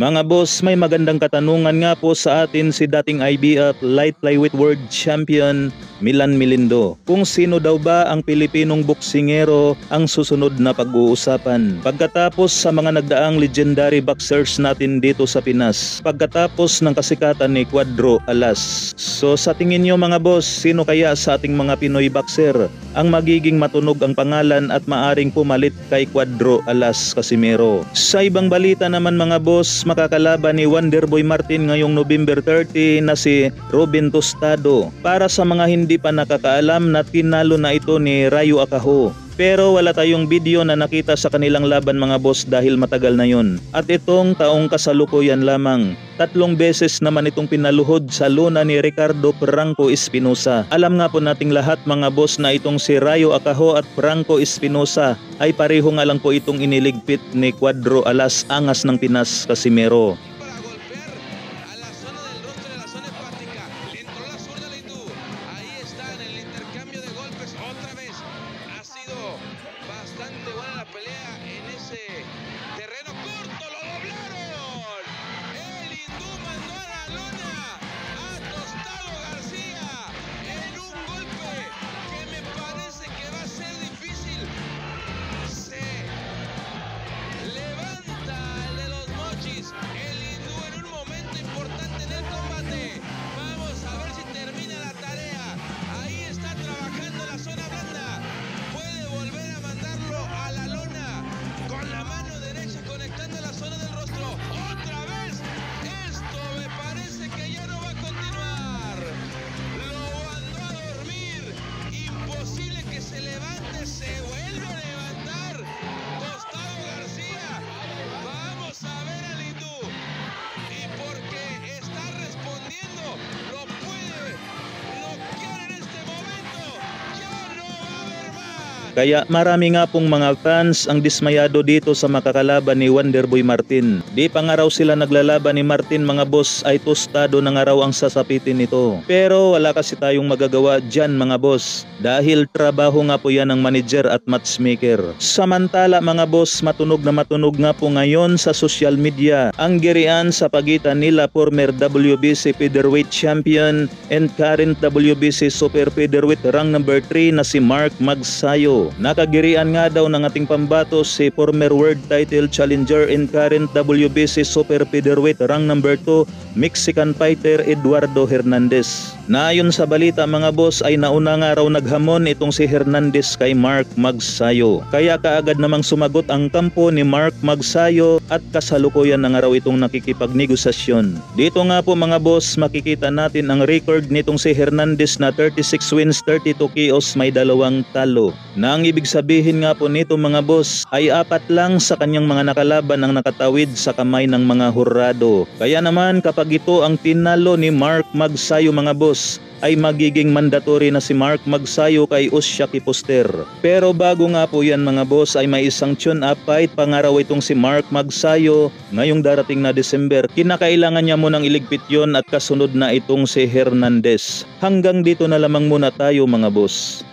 Mga boss, may magandang katanungan nga po sa atin si dating IBF Light Flyweight World Champion Milan Milindo. Kung sino daw ba ang Pilipinong boksingero ang susunod na pag-uusapan? Pagkatapos sa mga nagdaang legendary boxers natin dito sa Pinas, pagkatapos ng kasikatan ni Cuadro Alas. So sa tingin nyo mga boss, sino kaya sa ating mga Pinoy boxer ang magiging matunog ang pangalan at maaring pumalit kay Cuadro Alas Casimero? Sa ibang balita naman mga boss, makakalaban ni Wonderboy Martin ngayong November 30 na si Robin Tostado. Para sa mga hindi pa nakakaalam, na tinalo na ito ni Rayo Akaho. Pero wala tayong video na nakita sa kanilang laban mga boss dahil matagal na yun. At itong taong kasalukuyan lamang, 3 beses naman itong pinaluhod sa luna ni Ricardo Franco Espinosa. Alam nga po nating lahat mga boss na itong si Rayo Akaho at Franco Espinosa ay pareho nga lang po itong iniligpit ni Cuadro Alas, angas ng Pinas Casimero. Bastante buena la pelea en ese terreno corto, lo doblaron. El hindú mandó a la lona a Tostado García en un golpe que me parece que va a ser difícil. Se levanta el de los mochis, el hindú en un momento importante en el combate. Vamos a ver si termina la tarea. Ahí está trabajando la zona blanda. Puede volver a mandarlo a la lona con la mano derecha conectando la zona del rostro. Otra vez, esto me parece que ya no va a continuar. Lo mandó a dormir, imposible que se levante, se vuelve a levantar Tostado García. Vamos a ver al hindú, y porque está respondiendo, lo puede noquear en este momento. Ya no va a haber más. Kaya marami nga pong mga fans ang dismayado dito sa makakalaban ni Wonderboy Martin. Di pa nga raw sila naglalaban ni Martin mga boss, ay Tostado na nga raw ang sasapitin nito. Pero wala kasi tayong magagawa dyan mga boss, dahil trabaho nga po yan ng manager at matchmaker. Samantala mga boss, matunog nga po ngayon sa social media ang girian sa pagitan nila former WBC Featherweight Champion and current WBC Super Featherweight rank number 3 na si Mark Magsayo. Nakagirian nga daw ng ating pambato si former world title challenger and current WBC Super Featherweight rank number 2 Mexican fighter Eduardo Hernandez. Na ayon sa balita mga boss ay nauna nga raw naghamon itong si Hernandez kay Mark Magsayo. Kaya kaagad namang sumagot ang kampo ni Mark Magsayo at kasalukuyan na nga raw itong nakikipagnegosasyon. Dito nga po mga boss, makikita natin ang record nitong si Hernandez na 36 wins, 32 KOs, may 2 talo. Na ang ibig sabihin nga po nito mga boss ay 4 lang sa kanyang mga nakalaban ang nakatawid sa kamay ng mga hurado. Kaya naman kapag ito ang tinalo ni Mark Magsayo mga boss, ay magiging mandatory na si Mark Magsayo kay Usyaki Poster. Pero bago nga po yan mga boss ay may isang tune-up fight pangaraw itong si Mark Magsayo ngayong darating na December. Kinakailangan niya munang iligpit yon at kasunod na itong si Hernandez. Hanggang dito na lamang muna tayo mga boss.